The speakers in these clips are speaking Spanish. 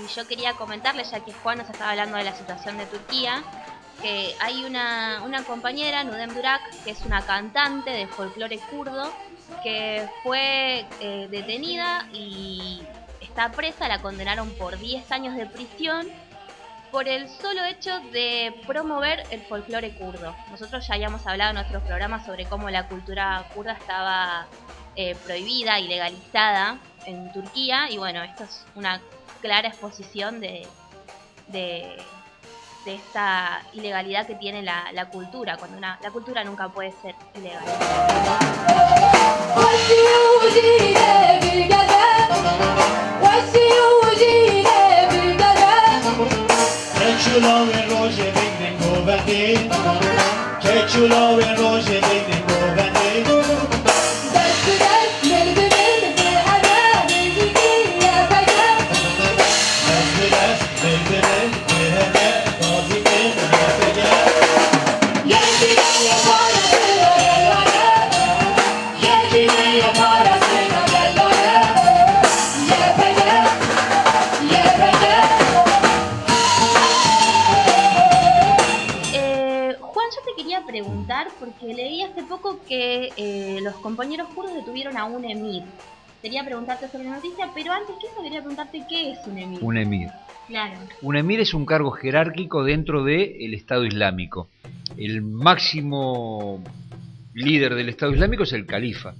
yo quería comentarles, ya que Juan nos estaba hablando de la situación de Turquía, que hay una compañera, Nudem Durak, que es una cantante de folclore kurdo, que fue detenida y está presa. La condenaron por 10 años de prisión por el solo hecho de promover el folclore kurdo. Nosotros ya habíamos hablado en nuestros programas sobre cómo la cultura kurda estaba prohibida y legalizada en Turquía, y bueno, esto es una clara exposición de esta ilegalidad que tiene la cultura, cuando la cultura nunca puede ser ilegal. Preguntar, porque leí hace poco que los compañeros kurdos detuvieron a un emir. Quería preguntarte sobre la noticia, pero antes que eso quería preguntarte qué es un emir. Un emir. Claro. Un emir es un cargo jerárquico dentro del Estado Islámico. El máximo líder del Estado Islámico es el califa.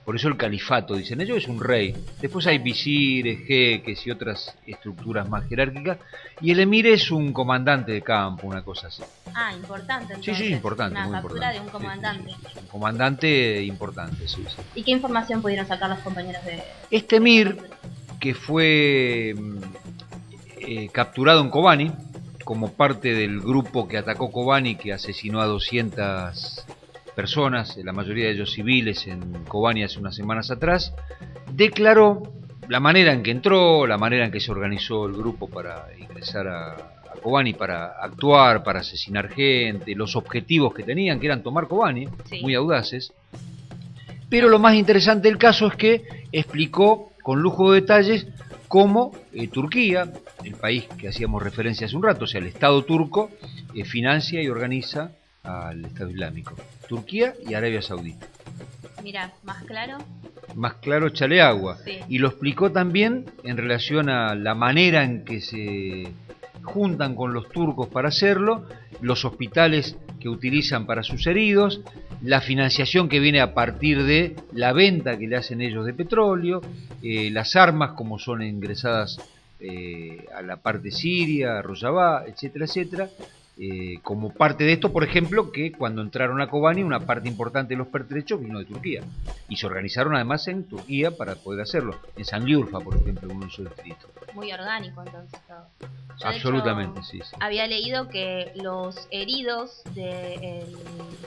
Por eso el califato, dicen ellos, es un rey. Después hay visires, jeques y otras estructuras más jerárquicas. Y el emir es un comandante de campo, una cosa así. Ah, importante entonces. Sí, importante, una muy captura importante. De un comandante. Sí. Un comandante importante, sí. ¿Y qué información pudieron sacar los compañeros de...? Este emir, que fue capturado en Kobani, como parte del grupo que atacó Kobani, que asesinó a 200 personas, la mayoría de ellos civiles, en Kobani hace unas semanas atrás, declaró la manera en que entró, la manera en que se organizó el grupo para ingresar a Kobani, para actuar, para asesinar gente, los objetivos que tenían, que eran tomar Kobani, sí, muy audaces. Pero lo más interesante del caso es que explicó con lujo de detalles cómo Turquía, el país que hacíamos referencia hace un rato, o sea, el Estado turco, financia y organiza al Estado Islámico. Turquía y Arabia Saudita. Mira, más claro. Más claro, échale agua. Sí. Y lo explicó también en relación a la manera en que se juntan con los turcos para hacerlo, los hospitales que utilizan para sus heridos, la financiación que viene a partir de la venta que le hacen ellos de petróleo, las armas como son ingresadas a la parte siria, a Rojava, etcétera, etcétera. Como parte de esto, por ejemplo, que cuando entraron a Kobani una parte importante de los pertrechos vino de Turquía y se organizaron además en Turquía para poder hacerlo, en Sanliurfa, por ejemplo, uno de sus distritos. Muy orgánico entonces todo. Yo, absolutamente, de hecho, sí. Había leído que los heridos del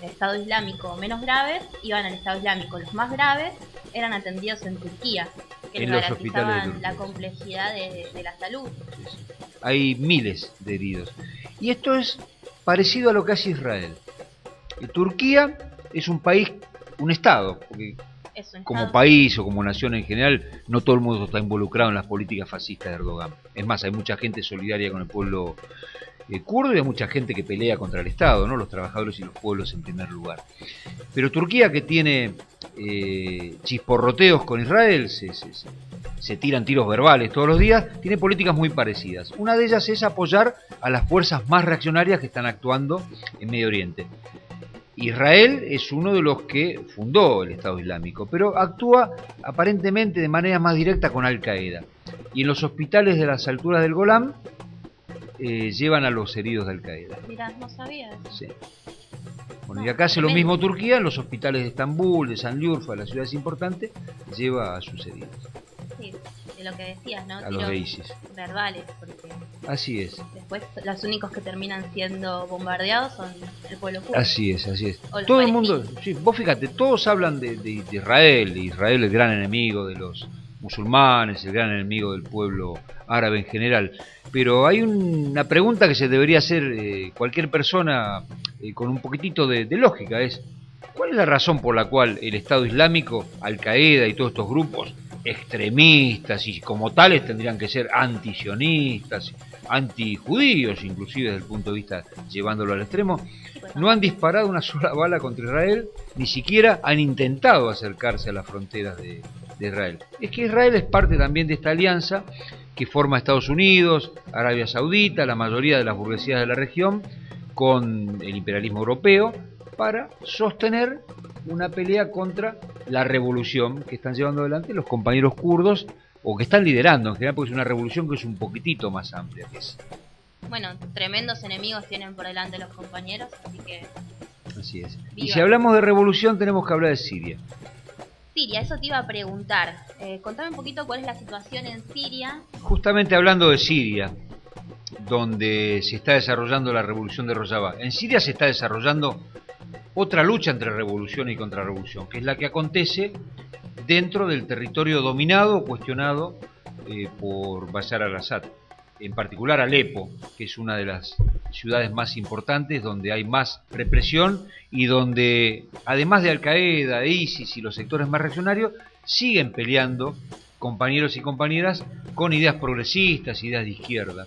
Estado Islámico menos graves iban al Estado Islámico, los más graves eran atendidos en Turquía, que en les los hospitales de garantizaban Turquía. la complejidad de la salud. Sí, sí. Hay miles de heridos. Y esto es parecido a lo que hace Israel. Turquía es un país, un Estado, porque como país o como nación en general, no todo el mundo está involucrado en las políticas fascistas de Erdogan. Es más, hay mucha gente solidaria con el pueblo kurdo y hay mucha gente que pelea contra el Estado, ¿no? Los trabajadores y los pueblos en primer lugar. Pero Turquía, que tiene chisporroteos con Israel, se tiran tiros verbales todos los días, tiene políticas muy parecidas. Una de ellas es apoyar a las fuerzas más reaccionarias que están actuando en Medio Oriente. Israel es uno de los que fundó el Estado Islámico, pero actúa aparentemente de manera más directa con Al-Qaeda. Y en los hospitales de las alturas del Golán llevan a los heridos de Al-Qaeda. Mirá, no sabía eso. Sí. Bueno, y acá hace lo mismo Turquía, en los hospitales de Estambul, de Sanliurfa, las ciudades importantes, lleva a sus heridos. Sí, de lo que decías, ¿no? A los ISIS. Verbales, porque así es. Después los únicos que terminan siendo bombardeados son el pueblo kurdo. Así es, así es. Todo el mundo, sí, vos fíjate, todos hablan de Israel, el gran enemigo de los musulmanes, el gran enemigo del pueblo árabe en general. Pero hay una pregunta que se debería hacer cualquier persona con un poquitito de lógica, es ¿cuál es la razón por la cual el Estado Islámico, Al-Qaeda y todos estos grupos extremistas y como tales tendrían que ser antisionistas, antijudíos, inclusive desde el punto de vista llevándolo al extremo, no han disparado una sola bala contra Israel, ni siquiera han intentado acercarse a las fronteras de Israel. Es que Israel es parte también de esta alianza que forma Estados Unidos, Arabia Saudita, la mayoría de las burguesías de la región, con el imperialismo europeo, para sostener una pelea contra la revolución que están llevando adelante los compañeros kurdos, o que están liderando en general, porque es una revolución que es un poquitito más amplia que esa. Bueno, tremendos enemigos tienen por delante los compañeros, así que... Así es. Viva. Y si hablamos de revolución tenemos que hablar de Siria. Siria, eso te iba a preguntar. Contame un poquito cuál es la situación en Siria. Justamente hablando de Siria, donde se está desarrollando la revolución de Rojava. En Siria se está desarrollando otra lucha entre revolución y contrarrevolución, que es la que acontece dentro del territorio dominado o cuestionado por Bashar al-Assad. En particular Alepo, que es una de las ciudades más importantes, donde hay más represión y donde, además de Al-Qaeda, ISIS y los sectores más reaccionarios, siguen peleando compañeros y compañeras con ideas progresistas, ideas de izquierda.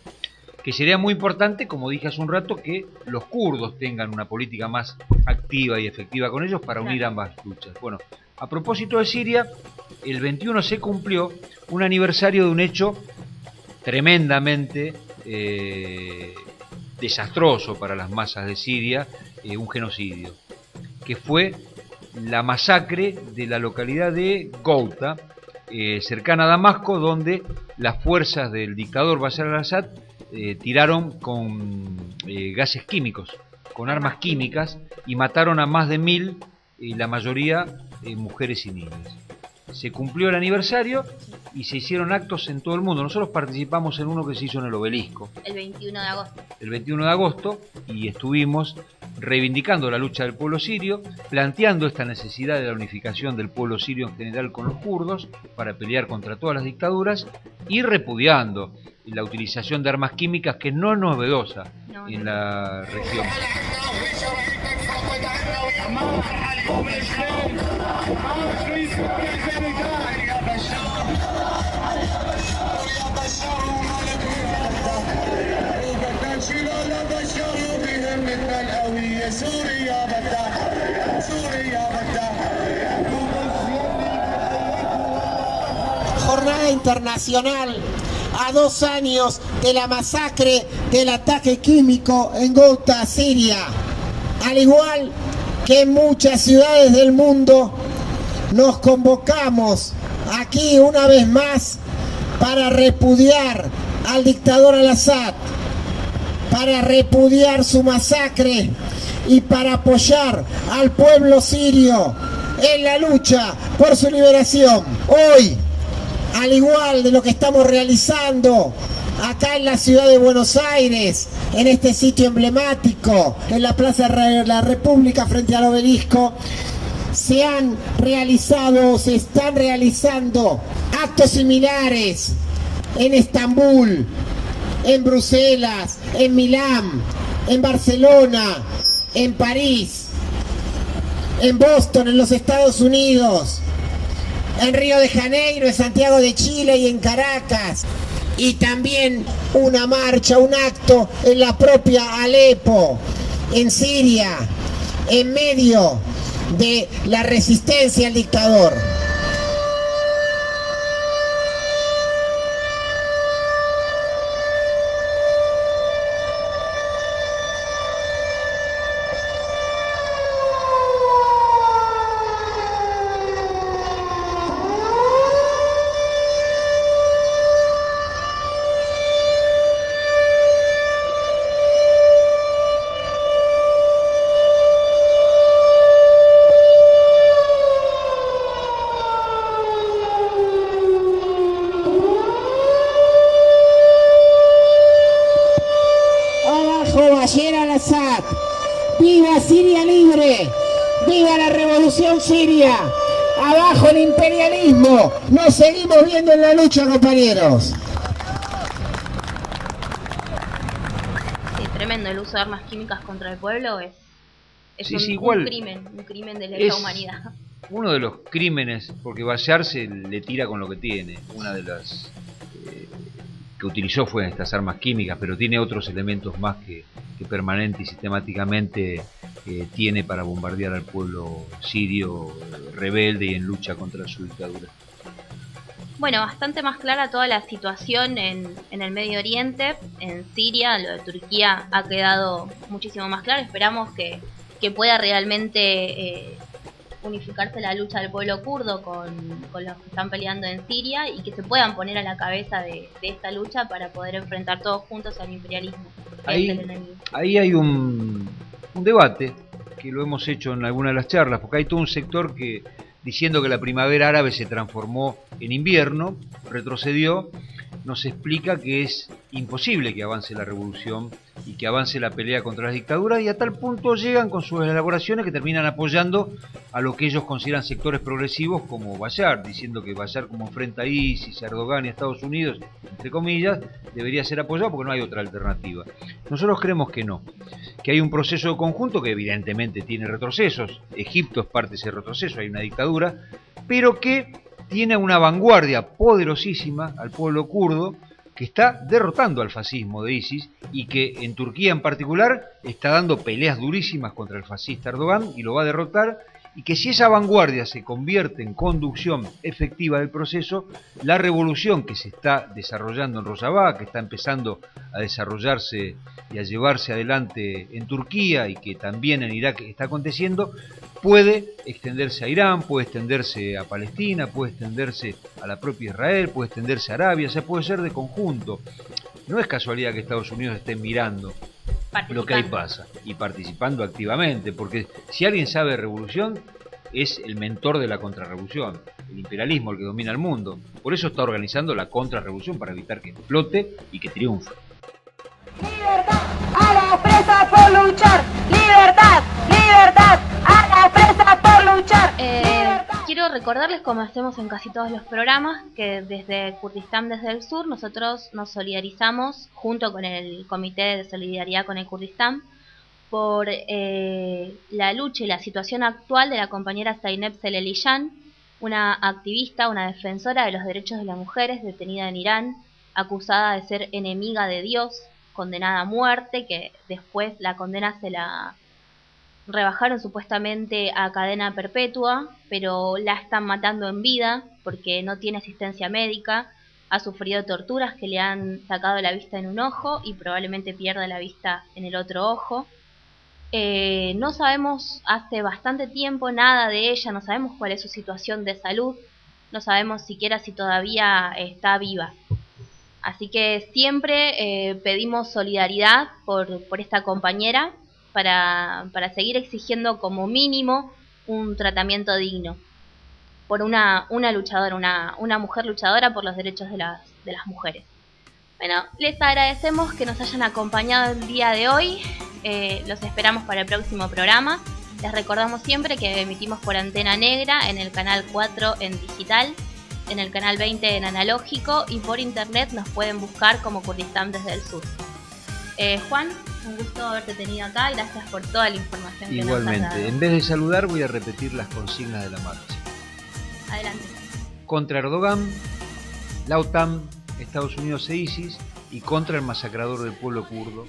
Que sería muy importante, como dije hace un rato, que los kurdos tengan una política más activa y efectiva con ellos para unir ambas luchas. Bueno, a propósito de Siria, el 21 se cumplió un aniversario de un hecho tremendamente desastroso para las masas de Siria, un genocidio, que fue la masacre de la localidad de Ghouta, cercana a Damasco, donde las fuerzas del dictador Bashar al-Assad tiraron con gases químicos, con armas químicas, y mataron a más de 1000, la mayoría mujeres y niños. Se cumplió el aniversario y se hicieron actos en todo el mundo. Nosotros participamos en uno que se hizo en el Obelisco. El 21 de agosto. El 21 de agosto, y estuvimos reivindicando la lucha del pueblo sirio, planteando esta necesidad de la unificación del pueblo sirio en general con los kurdos para pelear contra todas las dictaduras, y repudiando la utilización de armas químicas, que no es novedosa en la región. Jornada internacional a 2 años de la masacre del ataque químico en Ghouta, Siria. Al igual que en muchas ciudades del mundo, nos convocamos aquí una vez más para repudiar al dictador al-Assad, para repudiar su masacre y para apoyar al pueblo sirio en la lucha por su liberación. Hoy, al igual de lo que estamos realizando acá en la ciudad de Buenos Aires, en este sitio emblemático, en la Plaza de la República frente al Obelisco, se han realizado, se están realizando actos similares en Estambul, en Bruselas, en Milán, en Barcelona, en París, en Boston, en los Estados Unidos, en Río de Janeiro, en Santiago de Chile y en Caracas. Y también una marcha, un acto en la propia Alepo, en Siria, en medio de la resistencia al dictador. Bashar al-Assad, viva Siria libre, viva la revolución siria, abajo el imperialismo, nos seguimos viendo en la lucha, compañeros. Sí, tremendo, el uso de armas químicas contra el pueblo es igual, un crimen de lesa humanidad. uno de los crímenes, porque Bashar se le tira con lo que tiene, una de las que utilizó fue estas armas químicas, pero tiene otros elementos más que permanente y sistemáticamente tiene para bombardear al pueblo sirio rebelde y en lucha contra su dictadura. Bueno, bastante más clara toda la situación en el Medio Oriente, en Siria. Lo de Turquía ha quedado muchísimo más claro. Esperamos que pueda realmente unificarse la lucha del pueblo kurdo con los que están peleando en Siria y que se puedan poner a la cabeza de esta lucha para poder enfrentar todos juntos al imperialismo. Ahí hay un debate que lo hemos hecho en alguna de las charlas, porque hay todo un sector que, diciendo que la primavera árabe se transformó en invierno, retrocedió, nos explica que es imposible que avance la revolución y que avance la pelea contra las dictaduras, y a tal punto llegan con sus elaboraciones que terminan apoyando a lo que ellos consideran sectores progresivos como Bashar, diciendo que Bashar, como enfrenta a ISIS, a Erdogan y a Estados Unidos, entre comillas, debería ser apoyado porque no hay otra alternativa. Nosotros creemos que no, que hay un proceso conjunto que evidentemente tiene retrocesos. Egipto es parte de ese retroceso, hay una dictadura, pero que tiene una vanguardia poderosísima al pueblo kurdo que está derrotando al fascismo de ISIS y que en Turquía en particular está dando peleas durísimas contra el fascista Erdogan y lo va a derrotar, y que si esa vanguardia se convierte en conducción efectiva del proceso, la revolución que se está desarrollando en Rojava, que está empezando a desarrollarse y a llevarse adelante en Turquía y que también en Irak está aconteciendo, puede extenderse a Irán, puede extenderse a Palestina, puede extenderse a la propia Israel, puede extenderse a Arabia, o sea, puede ser de conjunto. No es casualidad que Estados Unidos esté mirando lo que ahí pasa y participando activamente, porque si alguien sabe de revolución es el mentor de la contrarrevolución, el imperialismo, el que domina el mundo. Por eso está organizando la contrarrevolución, para evitar que explote y que triunfe. Libertad a la presa por luchar, libertad, libertad a la presa por luchar. Quiero recordarles, como hacemos en casi todos los programas, que desde Kurdistán desde el Sur nosotros nos solidarizamos junto con el Comité de Solidaridad con el Kurdistán por la lucha y la situación actual de la compañera Zainab Zeleliyan, una activista, una defensora de los derechos de las mujeres detenida en Irán, acusada de ser enemiga de Dios, condenada a muerte, que después la condena se la rebajaron supuestamente a cadena perpetua, pero la están matando en vida porque no tiene asistencia médica, ha sufrido torturas que le han sacado la vista en un ojo y probablemente pierda la vista en el otro ojo. No sabemos hace bastante tiempo nada de ella, no sabemos cuál es su situación de salud, no sabemos siquiera si todavía está viva. Así que siempre pedimos solidaridad por esta compañera para seguir exigiendo como mínimo un tratamiento digno por una luchadora, una mujer luchadora por los derechos de las mujeres. Bueno, les agradecemos que nos hayan acompañado el día de hoy. Los esperamos para el próximo programa. Les recordamos siempre que emitimos por Antena Negra en el canal 4 en digital, en el canal 20 en analógico, y por internet nos pueden buscar como Kurdistán desde el Sur. Juan, un gusto haberte tenido acá y gracias por toda la información que nos has dado. Igualmente, en vez de saludar voy a repetir las consignas de la marcha. Adelante. Contra Erdogan, la OTAN, Estados Unidos e ISIS, y contra el masacrador del pueblo kurdo.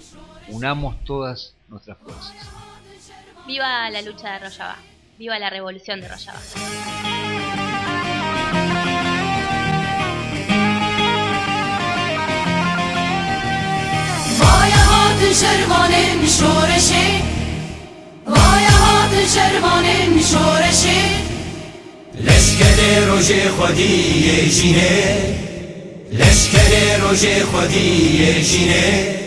Unamos todas nuestras fuerzas. Viva la lucha de Rojava, viva la revolución de Rojava. شرمان شورشی وای هات شرمان شورشی لشکر روز خودی جینه لشکر روز خودی جینه